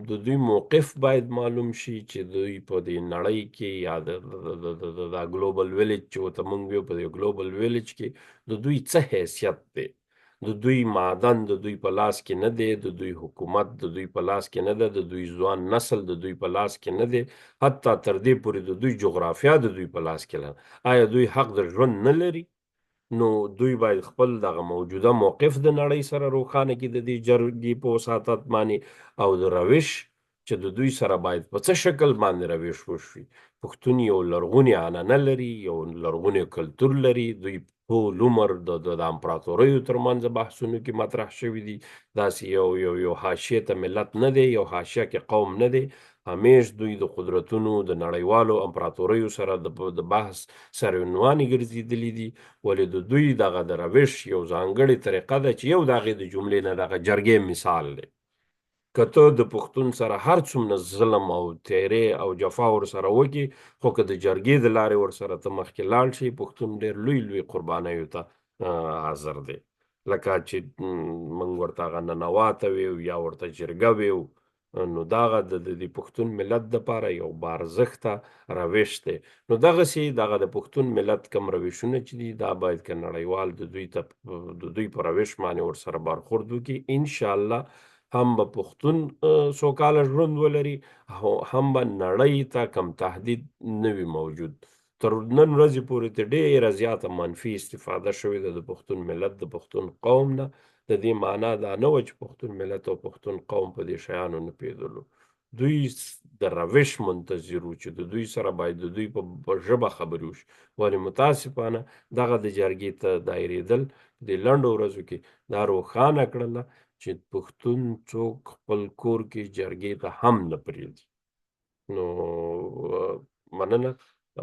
د دوی موقف باید معلوم شي چې دوی په دې نړۍ کې یا د ګلوبل ویلیج چې ورته موږ ویو، په دې ګلوبل ویلیج کې د دوی څه حیثیت دی. د دوی معدن د دوی په لاس کې نه دی، د دوی حکومت د دوی په لاس کې نه ده، د دوی ځوان نسل د دوی په لاس کې نه دی، حتی تر دې پورې د دوی جغرافیا د دوی په لاس کې نه. آیا دوی حق د ژوند نه لري؟ نو دوی باید خپل دغه موجوده موقف د نړۍ سره روښانه کړي د دې جرګې په وساطت باندې، او د روش چې د دوی سره باید په څه شکل باندې روش وشي. پښتون یو لرغونی عنعنه لري، یو لرغونی کلتور لري. دوی ټول عمر د امپراتوریو ترمنځ بحثونو کې مطرح شوي دي. داسې یو حاشیې ته ملت نه دی، یو حاشیه کې قوم نه دی. همیش دوی د قدرتونو د نړیوالو امپراتوریو سره د بحث سرعنوانې ګرځېدلي دي. ولې د دوی دغه د روش یو ځانګړې طریقه ده چې یو د هغې د جملې نه دغه جرګې مثال دی. که ته د پښتون سره هر څومره ظلم او تیرې او جفا ورسره وکړي، خو که د جرګې د لارې ورسره ته مخکې لاړ شي، پښتون ډېر لوی قربانیو ته حاضر دی. لکه چې موږ ورته هغه ننواته ویو یا ورته جرګه ویو، نو دغه د پښتون ملت دپاره یو بارزښته روش دی. نو دغسې دغه د پښتون ملت کم روشونه چې دي، دا باید که نړیوال د دوی په روش باندې ورسره برخورد وکړي، انشاءالله هم به پښتون سوکاله ژوند ولري، هم به نړۍ ته کم تهدید نه وي موجود. تر نن ورځې پورې ته ډېره زیاته منفي استفاده شوې ده د پښتون ملت د پښتون قوم نه. د دې معنا دا نه وه چې پښتون ملت او پښتون قوم په دې شیانو نه پوهېدلو. دوی د روش منتظر وو چې د دوی سره باید د دوی په ژبه خبرې وشي. ولې متاسفانه دغه د جرګې ته دایرېدل په دې لنډو ورځو کې دا روښانه کړله چې پښتون څوک خپل کور کې جرګې ته هم نه پرېږدي. نو مننه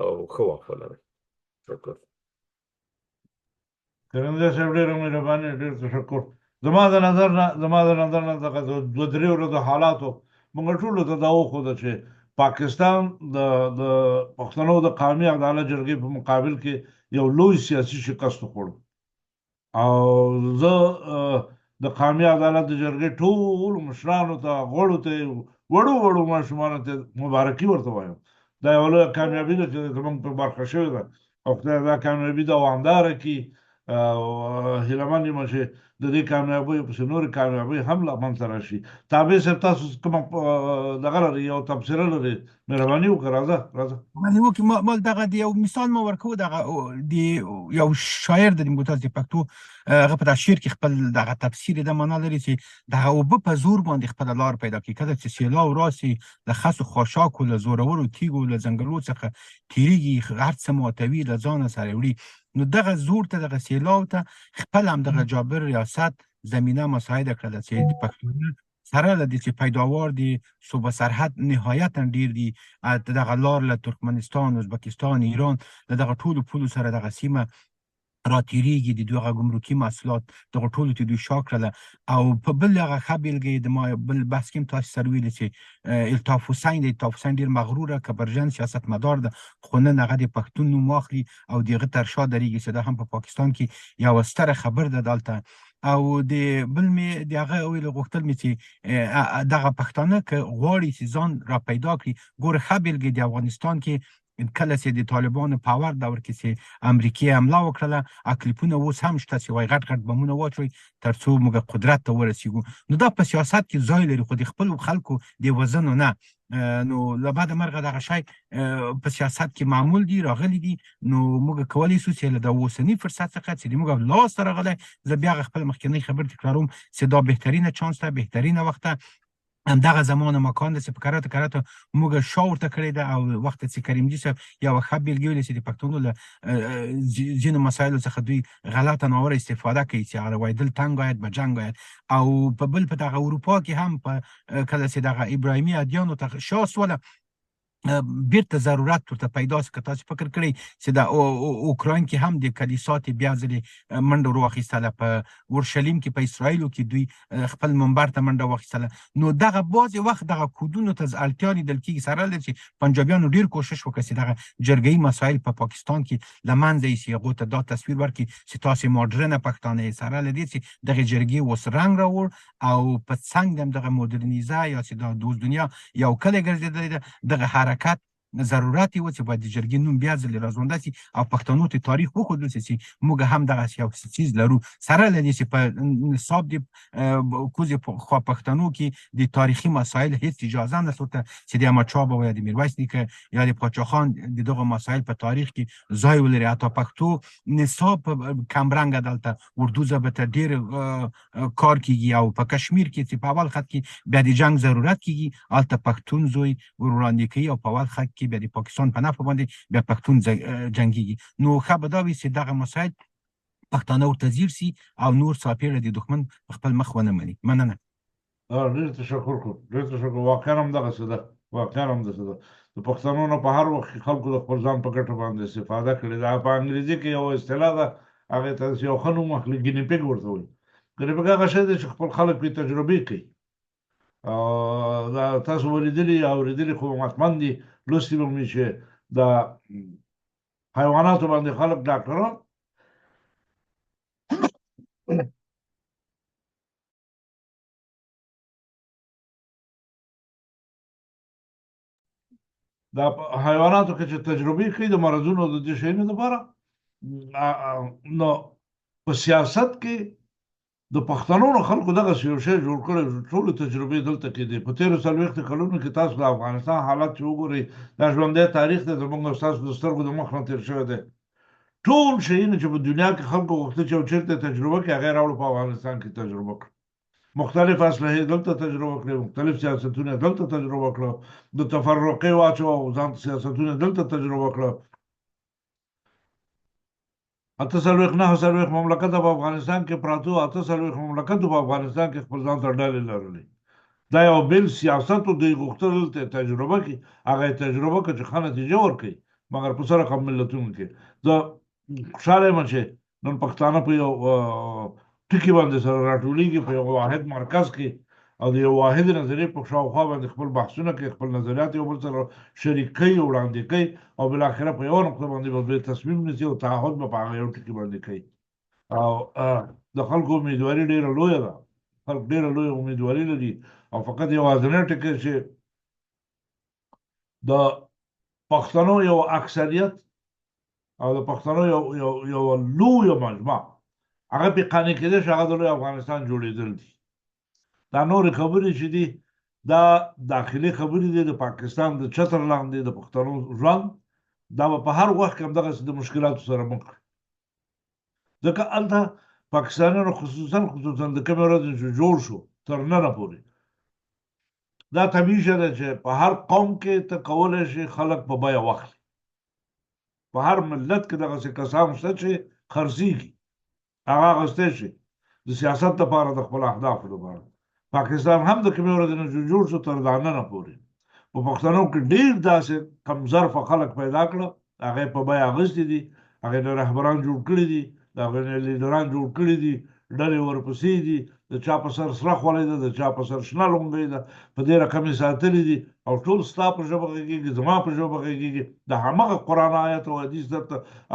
او ښه وخت ولرئ. شکر. کرندی صاحب ډېره مهرباني، ډېر تشکر. زما د نظر نه دغه 2-3 ورځو حالاتو موږ ټولو ته دا وښوده چې پاکستان د پښتنو د قومي عدالت جرګې په مقابل کې یو لوی سیاسي شکست وخوړ. او زه د قومي عدالت د جرګې ټولو مشرانو ته، غړو ته، وړو ماشومانو ته مبارکي ورته وایم. دا یوه لویه کامیابي ده چې زموږ په برخه شوې ده، او خدای دا کامیابي دوامداره کړي. هیله من یم چې د دې کامیابیو پسې نورې کامیابۍ هم لا منځته راشي. تابع صاحب تاسو کومه دغه لرئ، یو تبصره لرئ، مهرباني وکړه. راځه. ما دغه د یو مثال ما ورکو، دغه د یو شاعر د ممتاز د پښتو هغه په شعر کې خپل دغه تفسیر د معنا لري چې دغه اوبه په زور باندې خپل لار پیدا کوي. کله چې سیلاب راسي، له خسو خاشاکو، له زورورو تیږو، له ځنګلو څخه تیریږي، هر څه ماتوي، له ځانه سره وړي. نو دغه زور ته، دغه سیلاب ته خپل هم دغه جابر ریاست زمینه مساعده کړله چې د پښتون سره له دې چې پیداوار دي صوبه سرحد نهایتا ډیر دي، دغه لار له ترکمنستان، ازبکستان، ایران، له دغه ټولو پولو سره دغه سیمه راتیریږي. د دوی ګمرکي محصولات دغه ټولو ته دوی شا کړله. او په بل هغه ښه بېلګه د ما بل بحث کې هم تاسو سره ویلي چې الطاف حسین دی. الطاف حسین ډېر مغروره کبرجن سیاستمدار ده، خو نن هغه د پښتون نوم واخلي او د هغه تر شا درېږي چې دا هم په پاکستان کې یوه ستره خبر ده. دلته او د بل می دغه ویل غوښتل می چې دغه پښتانه که غواړي چې ځان را پیدا کړي ګوره ښه بېلګې د افغانستان کې کله چې د طالبانو پاور دور کې چې امریکې حمله وکړله کلیپونه اوس هم شته چې وایي غټ غټ بمونه واچوئ تر څو موږ قدرت ته ورسېږو نو دا په سیاست کې ځای لري خو د خپلو خلکو د وزنو نه نو له بعد مرغه دغه شی په سیاست کې معمول دي راغلي دي نو موږ کولی شو چې له د اوسني فرصت څخه چې موږ لاس ته راغلی زه بیا خپل مخکنی خبر تکراروم چې دا بهترینه چانس ده بهترینه وخت ده همدغه زمان و مکان ده چې په کرته موږ شاور ته کړی ده او وخت چې کریمجي صاحب یو ښه بېلګې ویلې چې د پښتنو له ځینو مسایلو څخه دوی غلطه ناوړه استفاده کوي چې هغه وایي دل تنګ آید به جنګ آید او په بل په دغه اروپا کې هم په کله چې دغه ابراهیمي ادیانو ته شا سوله بیرته ضرورت ورته پیدا شي که تاسو فکر کړئ چې د اوکراین کې هم د کلیسات بیا ځلې منډه واخیستله په اورشلیم کې په اسرائیلو کې دوی خپل منبر ته منډه واخیستله نو دغه بعضې وخت دغه کودونو ته اړتیا لیدل کېږي سره له چې پنجابیانو ډېر کوشش وکړي چې دغه جرګهیي مسایل په پاکستان کې له منځه یوسي هغو ته دا تصویر ورکړي چې تاسې ماډرنه پښتانه یې سره له دې چې دغې جرګې اوس رنګ راوړ او په څنګ د همدغه مدرنیزه یا چې د دوست دنیا یو کلی ګرځېدلی ده دغه حرکت ضرورت و چې باید د جرګې نوم بیا ځلې راژوندی سي او پښتنو ته تاریخ وښودل سي چې موږ هم دغسې یو څیز لرو سره له دې چې په نصاب د کوزې خوا پښتنو کې د تاریخي مسایل هېڅ اجازه نه شته چې د احمدشاه بابا یا د میرویس نیکه یا د پاچا خان د دغه مسایل په تاریخ کې ځای ولري حتی پښتو نصاب کمرنګه دلته اردو ژبه ته ډېر کار کېږي او په کشمیر کې چې په اول خط کې بیا د جنګ ضرورت کېږي هلته پښتون زوی ور وړاندې کوي او په اول خط کې بیا د پاکستان په نفع باندې بیا پښتون جنګېږي نو ښه به دا وي چې دغه مسایل پښتانه ورته ځیر سي او نور څاپېړه د دښمن په خپل مخ ونه مني مننه ډېر تشکر کوم ډېر تشکر واقعا هم دغسې ده واقعا هم دغسې ده د پښتنو نه په هر وخت کې خلکو د خپل ځان په ګټه باندې استفاده کړې ده په انګریزي کې یو اصطلاح ده هغې ته یو ښه نوم اخلي ګیني پیګ ورته وایي ګیني پیګ هغه شی دی چې خپل خلک پرې تجربې کوي دا تاسو ولیدلي اورېدلي خو حتما دي لوستي به مې چې د حیواناتو باندې خلک ډاکټران د حیواناتو کې چې تجربې کوي د مرضونو د دې شیانو لپاره نو په سیاست کې د پښتنو خلکو دغسې یو شی جوړ کړی ټولې تجربې دلته کې دي په تېرو څلوېښتو کلونو کې تاسو د افغانستان حالت چې وګورئ دا ژوندی تاریخ دی زموږ او ستاسو د سترګو د مخ نه تېر شوی دی ټول شیونه چې په دنیا کې خلکو غوښتل چې یو چېرته تجربه کړي هغه یې راوړو په افغانستان کې تجربه کړو مختلف اسلحې دلته تجربه کړې مختلف سیاستونه دلته تجربه کړو د تفرقې واچوه او ځان سیاستونه دلته تجربه کړو 48 مملکت په افغانستان کې پراته 48 مملکت په افغانستان کې خپل ځان ته ډلې لرلې دا یو بل سیاست او د غوښتل تجربه کې هغه تجربه کې چې ښه نتیجه ورکړي مګر په سره کوم ملتونو کې زه خوشحاله یم چې نن پښتانه په یو ټکي باندې سره راټولېږي په یو واحد مرکز کې او د یو واحد نظریې په شاوخوا باندې خپل بحثونه کوي خپل نظریات یو بل سره شریک کوي وړاندې کوي او بالاخره په یوه نقطه باندې به تصمیم نیسي او تعهد به په هغه یو ټکي باندې کوي او د خلکو امیدواري ډېره لویه ده خلک ډېره لویه امیدواري لري او فقط یوازینی ټکی چې د پښتنو یو اکثریت او د پښتنو یو لویه مجمع هغه پې قانع کېدی چې هغه د لوی افغانستان جوړېدل دي دا نورې خبرې چې دي دا داخلي خبرې دي د پاکستان د چتر لاندې د پښتنو ژوند دا به په هر وخت کې همدغسې د مشکلاتو سره مخ کړي ځکه هلته پاکستانیانو خصوصا د کومې ورځې چې جوړ شو تر ننه پورې دا طبیعي شی دی چې په هر قوم کې ته کولی شي خلک په بیه واخلي په هر ملت کې دغسې کسان شته چې خرڅېږي هغه اخیستی شي د سیاست لپاره د خپل اهدافو لپاره پاکستان هم د کومې ورځې نه جوړ شو تر دا ننه پورې په پښتنو کې ډېر داسې کم ظرفه خلک پیدا کړه هغه په بیه اخیستي دي هغې نه رهبران جوړ کړي دي د هغې نه لیډران جوړ کړي دي ډلې ورپسې دي د چا په سر سره خولۍ ده د چا په سر شنه لونګۍ ده په دې رقم یې ساتلي دي او او ټول ستا په ژبه غږېږي، زما په ژبه غږېږي، د همغه قرآن آیت او حدیث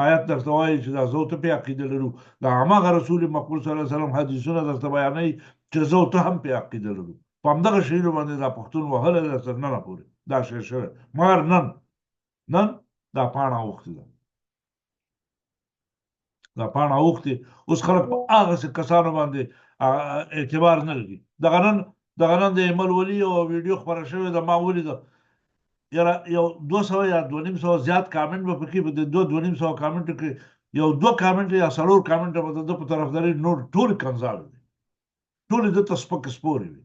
آیت درته وایي چې دا زه او ته پې عقیده لرو، د همغه رسول مقبول صلی الله علیه وسلم حدیثونه درته بیانوي چې زه او ته هم پې عقیده لرو. په همدغه شیانو باندې دا پښتون وهلی دی تر ننه پورې دا شی شوی، مګر نن دا پاڼه اوښتې ده، دا پاڼه اوښتې. اوس خلک په هغسې کسانو باندې اعتبار نه لري. دغه نن د ایمل ولي یوه ویډیو خپره شوې ده، ما ولیده یاره یو 200 یا 2500 زیات کامنټ به پکې په د 2500 کامنټو کې یو 2 کامنټ یا 4 کامنټ به د په طرفداري نور ټول کنځاوي دي، ټول د تسپک سپوري وي،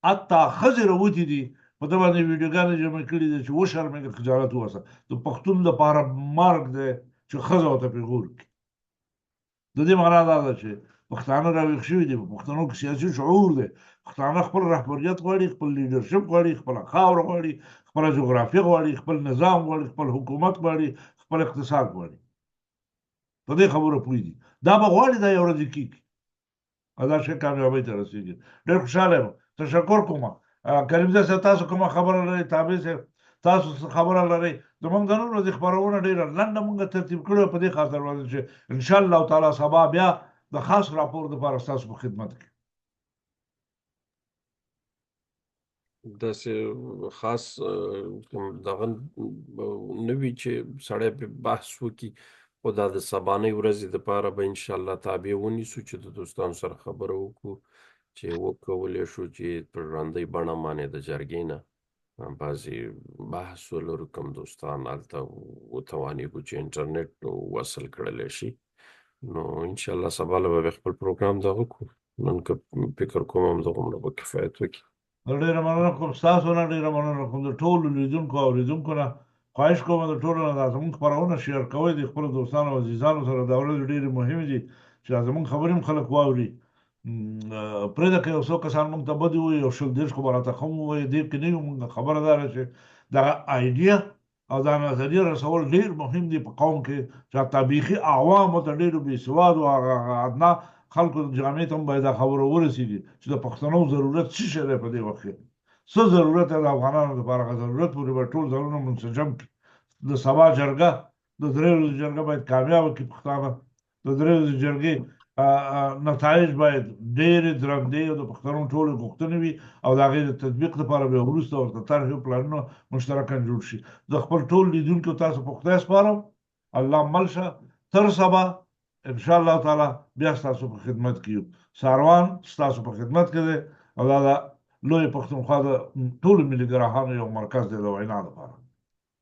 حتی ښځې راوتې دي په ده باندې ویډیوګانې جمع کړي دي چې وشرمېږه خجالت وباسه. د پښتون لپاره مرګ دی چې ښځه ورته پیغور کړي. د دې معنا دا ده چې پښتانه راویښ شوي دي، په پښتنو کې سیاسي شعور دی، پښتانه خپل رهبریت غواړي، خپل لیډرشپ غواړي، خپله خاوره غواړي، خپله جغرافیه غواړي، خپل نظام غواړي، خپل حکومت غواړي، خپل اقتصاد غواړي. په دې خبره پوه دي، دا به غواړي دا یو ورځ کېږي او دا شی کامیابۍ ته رسېږي. ډېر خوشحاله یم، تشکر کوم. کریم زی صاحب تاسو کومه خبره لرئ؟ تابع صاحب تاسو څه خبره لرئ؟ زموږ د نن ورځې خپرونه ډېره لنډه موږ ترتیب کړې وه په دې خاطر باندې چې انشاءالله تعالی سبا بیا د خاص راپور دپاره ستاسو په خدمت کې داسې خاص کوم دغه نه وي چې سړی پې بحث وکړي، خو دا د سبانۍ ورځې دپاره به انشاءالله تابع ونیسو چې د دوستانو سره خبره وکړو چې وکولی شو چې په ژوندۍ بڼه باندې د جرګې نه بعضې بحث ولرو، کوم دوستان هلته وتوانېږو چې انټرنیټ وصل کړلی شي. نو انشاءالله سبا له به خپل پروګرام دغه کړو. نن که فکر کوم همدغومره به کفایت وکړي. ډېره مننه کوم ستاسو نه، ډېره مننه کوم د ټولو لیدونکو او اورېدونکو نه. خواهش کوم د ټولو نه دا زموږ خپرونه شیر کوئ د خپلو دوستانو او عزیزانو سره. دا ورځې ډېرې مهمې دي چې دا زموږ خبرې هم خلک واوري. پرېږده که یو څو کسان موږ ته بدې ووایي او 20-30 خو به راته ښه ووایي، دې کې نه یو. موږ خبره دا ده چې دغه آیډیا او دا نظریه رسول ډېر مهم دي په قوم کې چې حتی بیخي عوامو ته ډېرو بې سوادو هغه ادنا خلکو جامع ته هم باید دا خبره ورسېږي چې د پښتنو ضرورت څه شی دی په دې وخت کې، څه ضرورت دی د افغانانو لپاره. هغه ضرورت پورې به ټول ځایونه منسجم کړي. د سبا جرګه د 3 ورځې جرګه باید کامیابه کړي پښتانه. د 3 ورځې جرګې نتایج باید ډېرې درندې او د پښتنو ټولې غوښتنې وي او د هغې د تطبیق لپاره بیا وروسته ورته طرحې او پلانونه مشترکاً جوړ شي. زه خپل ټول لیدونکو تاسو په خدای سپارم. الله مل شه. تر سبا انشاءالله تعالی بیا ستاسو په خدمت کې یو. ساروان ستاسو په خدمت کې دی او دا د لوی پښتونخوا د ټولو ملي ګراهانو یو مرکز دی د وینا لپاره.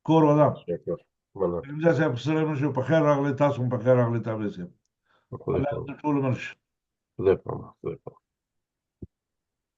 کور ودان. کریم زی صاحب ستړی مه شئ، په خیر راغلی. تاسو هم په خیر راغلی تابع صاحب. الله د ټولو مل شي. خدای پامان.